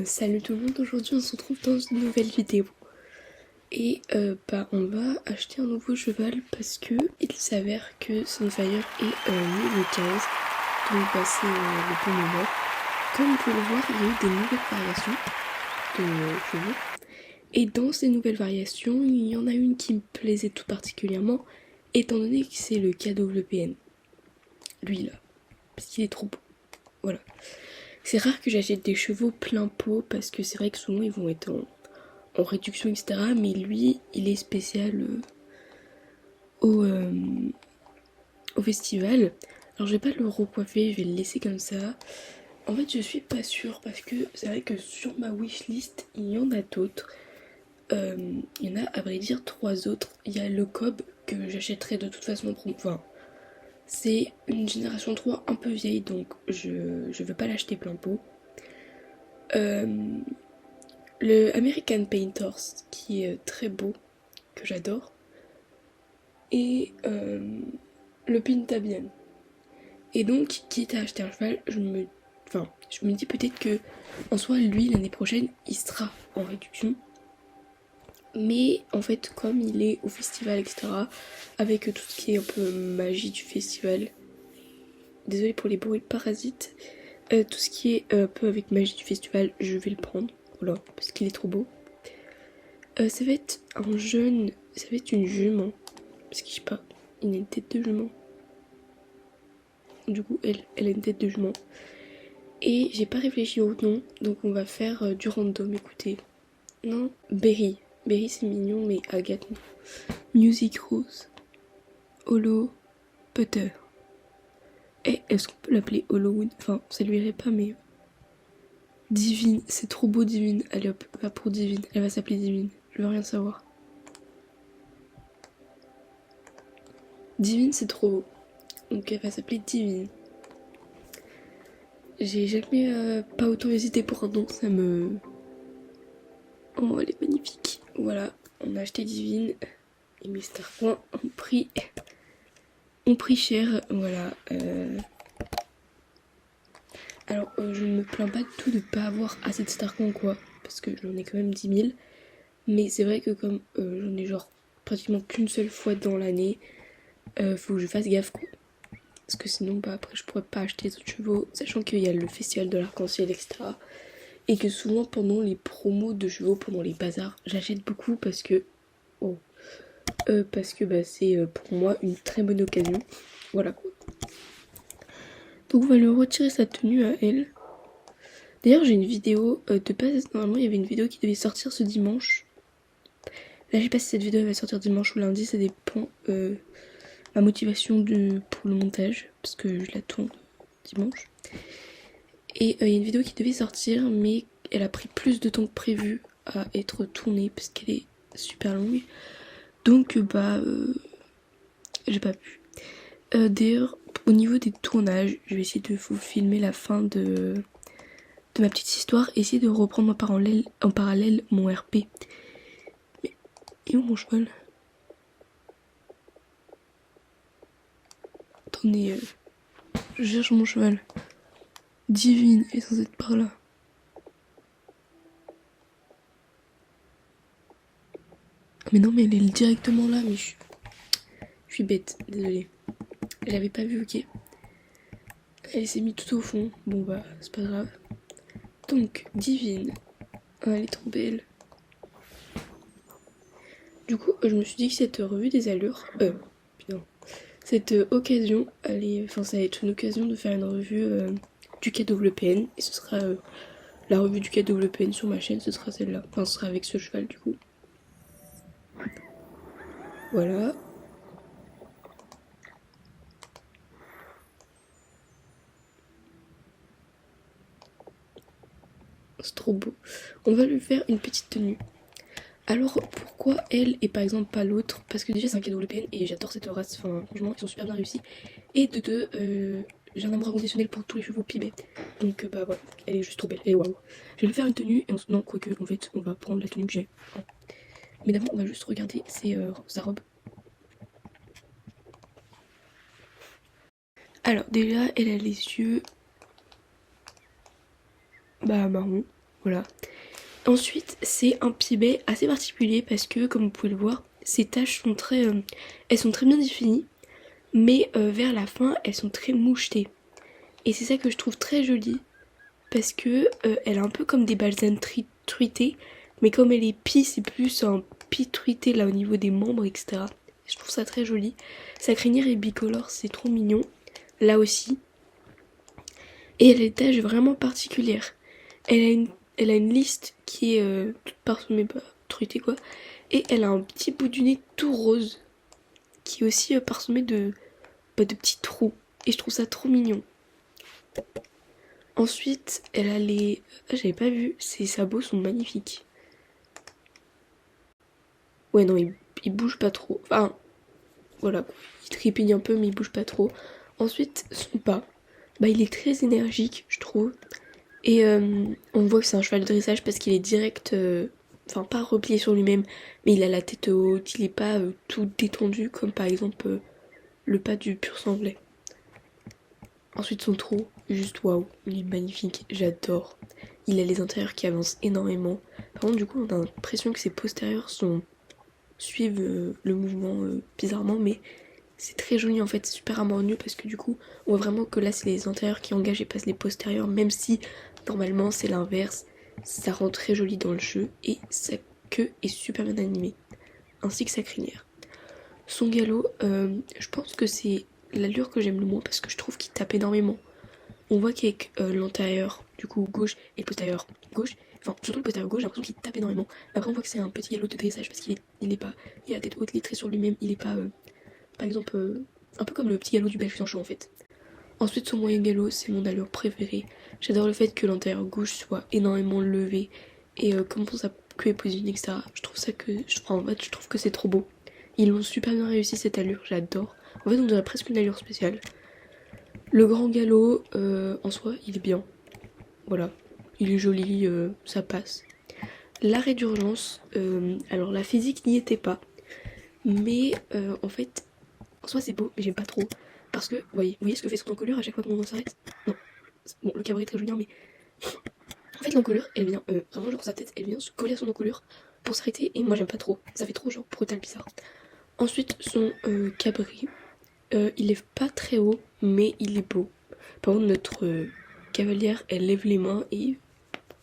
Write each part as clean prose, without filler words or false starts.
Salut tout le monde, aujourd'hui on se retrouve dans une nouvelle vidéo et on va acheter un nouveau cheval parce que il s'avère que Sunfire est niveau 15, donc c'est le bon moment. Comme vous pouvez le voir, il y a eu des nouvelles variations de chevaux et dans ces nouvelles variations il y en a une qui me plaisait tout particulièrement étant donné que c'est le KWPN, lui là, parce qu'il est trop beau, voilà. C'est rare que j'achète des chevaux plein pot parce que c'est vrai que souvent ils vont être en réduction, etc. Mais lui, il est spécial au, euh, au festival. Alors je vais pas le recoiffer, je vais le laisser comme ça. En fait, je suis pas sûre parce que c'est vrai que sur ma wishlist, il y en a d'autres. Il y en a à vrai dire 3 autres. Il y a le Cobb que j'achèterai de toute façon. Enfin, c'est une génération 3 un peu vieille donc je veux pas l'acheter plein pot. Euh, le American Painters qui est très beau, que j'adore. Et le Pintabian. Et donc, quitte à acheter un cheval, je me dis peut-être que en soi, lui, l'année prochaine, il sera en réduction. Mais en fait, comme il est au festival, etc., avec tout ce qui est un peu magie du festival, désolée pour les bruits de parasites, tout ce qui est un peu avec magie du festival, je vais le prendre, voilà, parce qu'il est trop beau. Ça va être ça va être une jument, parce que je sais pas, il a une tête de jument. Du coup, elle a une tête de jument. Et j'ai pas réfléchi au nom, donc on va faire du random, écoutez. Non, Berry. Berry c'est mignon, mais Agathe non. Music Rose. Holo. Putter. Et est-ce qu'on peut l'appeler Holowood? Enfin, ça lui irait pas, mais. Divine, c'est trop beau Divine. Allez hop, va pour Divine. Elle va s'appeler Divine. Je veux rien savoir. Divine, c'est trop beau. Donc elle va s'appeler Divine. J'ai jamais pas autant hésité pour un nom, ça me. Oh, elle est magnifique. Voilà, on a acheté Divine. Et mes Starcoins ont pris cher, voilà. Alors, je ne me plains pas du tout de ne pas avoir assez de Starcoins, quoi, parce que j'en ai quand même 10 000. Mais c'est vrai que comme j'en ai genre pratiquement qu'une seule fois dans l'année, faut que je fasse gaffe, quoi. Parce que sinon, bah, après, je pourrais pas acheter les autres chevaux, sachant qu'il y a le festival de l'arc-en-ciel, etc. Et que souvent, pendant les promos de chevaux, pendant les bazars, j'achète beaucoup parce que. Oh. Parce que bah, c'est pour moi une très bonne occasion. Voilà quoi. Donc on va lui retirer sa tenue à elle. D'ailleurs j'ai une vidéo de base, normalement il y avait une vidéo qui devait sortir ce dimanche. Là je sais pas si cette vidéo elle va sortir dimanche ou lundi, ça dépend ma motivation pour le montage, parce que je la tourne dimanche. Et il y a une vidéo qui devait sortir mais elle a pris plus de temps que prévu à être tournée parce qu'elle est super longue. Donc j'ai pas pu. D'ailleurs, au niveau des tournages, je vais essayer de vous filmer la fin de ma petite histoire, essayer de reprendre en parallèle mon RP. Mais et où mon cheval? Attendez, je cherche mon cheval. Divine est censée être par là. Mais non, mais elle est directement là, mais je suis bête, désolée. J'avais pas vu, ok. Elle s'est mise tout au fond. Bon bah, c'est pas grave. Donc, Divine. Ah, elle est trop belle. Du coup, je me suis dit que cette revue des allures. Putain. Cette occasion, ça va être une occasion de faire une revue du KWPN. Et ce sera la revue du KWPN sur ma chaîne, ce sera celle-là. Enfin, ce sera avec ce cheval du coup. Voilà. C'est trop beau. On va lui faire une petite tenue. Alors pourquoi elle et par exemple pas l'autre? Parce que déjà c'est un KWPN et j'adore cette race, enfin franchement ils sont super bien réussis. Et de deux, j'ai un amour inconditionnel pour tous les chevaux pibets. Donc bah voilà, elle est juste trop belle, et waouh. Je vais lui faire une tenue et non quoique en fait on va prendre la tenue que j'ai. Mais d'abord on va juste regarder sa robe. Alors déjà elle a les yeux marron, Voilà. Ensuite, c'est un pibet assez particulier parce que, comme vous pouvez le voir, ses taches sont elles sont très bien définies, mais vers la fin, elles sont très mouchetées. Et c'est ça que je trouve très joli parce que elle a un peu comme des balsanes truitées, mais comme elle est pie, c'est plus un pie truité là au niveau des membres, etc. Je trouve ça très joli. Sa crinière est bicolore, c'est trop mignon. Là aussi. Et elle a des taches vraiment particulières. Elle a une liste qui est toute parsemée, truitée quoi. Et elle a un petit bout du nez tout rose, qui est aussi parsemé de petits trous. Et je trouve ça trop mignon. Ensuite, elle a les... Ah, j'avais pas vu, ses sabots sont magnifiques. Ouais, non, il bouge pas trop. Enfin, voilà, il trépigne un peu, mais il bouge pas trop. Ensuite, son pas. Bah, il est très énergique, je trouve. Et on voit que c'est un cheval de dressage parce qu'il est direct... Enfin, pas replié sur lui-même, mais il a la tête haute, il est pas tout détendu, comme par exemple le pas du pur sang anglais. Ensuite, son trot, juste waouh, il est magnifique, j'adore. Il a les intérieurs qui avancent énormément. Par contre, du coup, on a l'impression que ses postérieurs suivent le mouvement bizarrement, mais c'est très joli en fait, c'est super harmonieux parce que du coup, on voit vraiment que là, c'est les antérieurs qui engagent et passent les postérieurs, même si normalement c'est l'inverse. Ça rend très joli dans le jeu et sa queue est super bien animée, ainsi que sa crinière. Son galop, je pense que c'est l'allure que j'aime le moins parce que je trouve qu'il tape énormément. On voit qu'avec l'antérieur, du coup gauche, et le postérieur gauche, enfin surtout le postérieur gauche, j'ai l'impression qu'il tape énormément. Après on voit que c'est un petit galop de dressage parce il est pas, il a la tête haute, il est très sur lui-même, il est pas, par exemple, un peu comme le petit galop du belge Sancho en fait. Ensuite son moyen galop, c'est mon allure préférée. J'adore le fait que l'antérieur gauche soit énormément levé et comment sa queue est positionnée, etc. Je trouve ça que, enfin, en fait, je trouve que c'est trop beau. Ils l'ont super bien réussi cette allure, j'adore. En fait on dirait presque une allure spéciale. Le grand galop, en soi, il est bien. Voilà. Il est joli, ça passe. L'arrêt d'urgence, alors la physique n'y était pas. Mais en fait, en soi c'est beau, mais j'aime pas trop. Parce que, vous voyez ce que fait son encolure à chaque fois qu'on s'arrête. Non. Bon, le cabaret est très joli, hein, mais... En fait, l'encolure, elle vient, vraiment genre sa tête, elle vient se coller à son encolure pour s'arrêter. Et moi j'aime pas trop. Ça fait trop genre brutal bizarre. Ensuite, son cabri. Il est pas très haut, mais il est beau. Par contre, notre cavalière, elle lève les mains et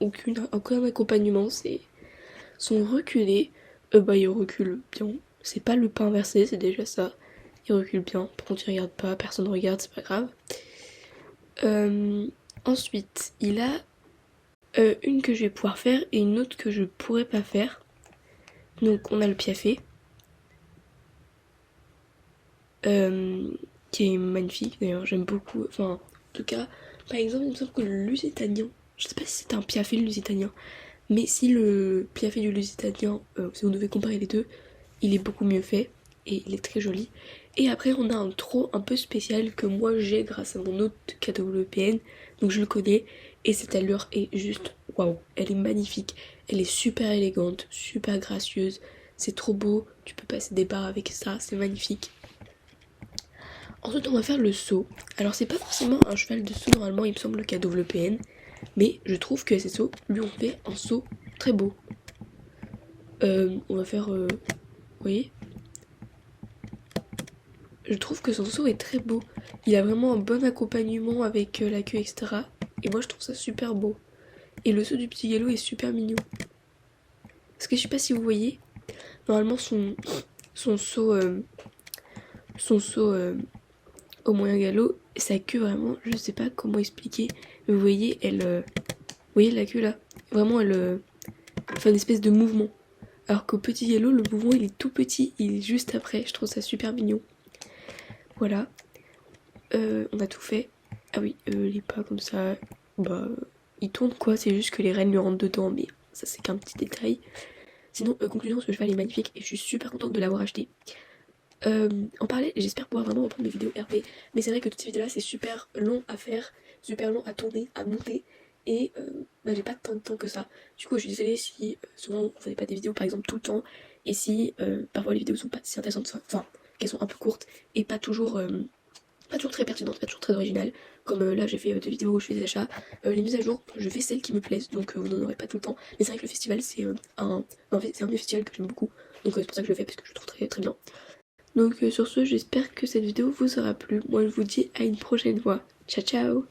aucun accompagnement. C'est son reculé. Bah, il recule bien. C'est pas le pas inversé, c'est déjà ça. Il recule bien. Par contre, il regarde pas, personne ne regarde, c'est pas grave. Ensuite, il a une que je vais pouvoir faire et une autre que je pourrais pas faire. Donc, on a le piafé. Qui est magnifique d'ailleurs, j'aime beaucoup. Enfin, en tout cas, par exemple, il me semble que le lusitanien, je sais pas si c'est un piafé le lusitanien, mais si le piafé du lusitanien, si on devait comparer les deux, il est beaucoup mieux fait et il est très joli. Et après, on a un trot un peu spécial que moi j'ai grâce à mon autre KWPN, donc je le connais et cette allure est juste waouh, elle est magnifique, elle est super élégante, super gracieuse, c'est trop beau, tu peux passer des barres avec ça, c'est magnifique. Ensuite, on va faire le saut. Alors, c'est pas forcément un cheval de saut, normalement, il me semble, le KWPN. Mais je trouve que ces sauts lui ont fait un saut très beau. On va faire... vous voyez ? Je trouve que son saut est très beau. Il a vraiment un bon accompagnement avec la queue, etc. Et moi, je trouve ça super beau. Et le saut du petit galop est super mignon. Parce que je sais pas si vous voyez, normalement, son saut... son saut... au moyen galop, sa queue vraiment, je sais pas comment expliquer, mais vous voyez, vous voyez la queue là, vraiment elle fait une espèce de mouvement. Alors qu'au petit galop, le mouvement il est tout petit, il est juste après, je trouve ça super mignon. Voilà, on a tout fait. Ah oui, les pas comme ça, bah, il tourne quoi, c'est juste que les rênes lui rentrent dedans, mais ça c'est qu'un petit détail. Sinon, conclusion, ce cheval est magnifique et je suis super contente de l'avoir acheté. En parler, j'espère pouvoir vraiment reprendre mes vidéos RP, mais c'est vrai que toutes ces vidéos là c'est super long à faire, super long à tourner, à monter, et bah, j'ai pas tant de temps que ça. Du coup je suis désolée si souvent vous n'avez pas des vidéos par exemple tout le temps, et si parfois les vidéos sont pas si intéressantes, enfin qu'elles sont un peu courtes et pas toujours très pertinentes, pas toujours très originales. Comme là j'ai fait des vidéos où je fais des achats. Les mises à jour, je fais celles qui me plaisent, donc vous n'en aurez pas tout le temps. Mais c'est vrai que le festival c'est un des festivals que j'aime beaucoup, donc c'est pour ça que je le fais parce que je le trouve très très bien. Donc sur ce, j'espère que cette vidéo vous aura plu. Moi je vous dis à une prochaine fois. Ciao ciao.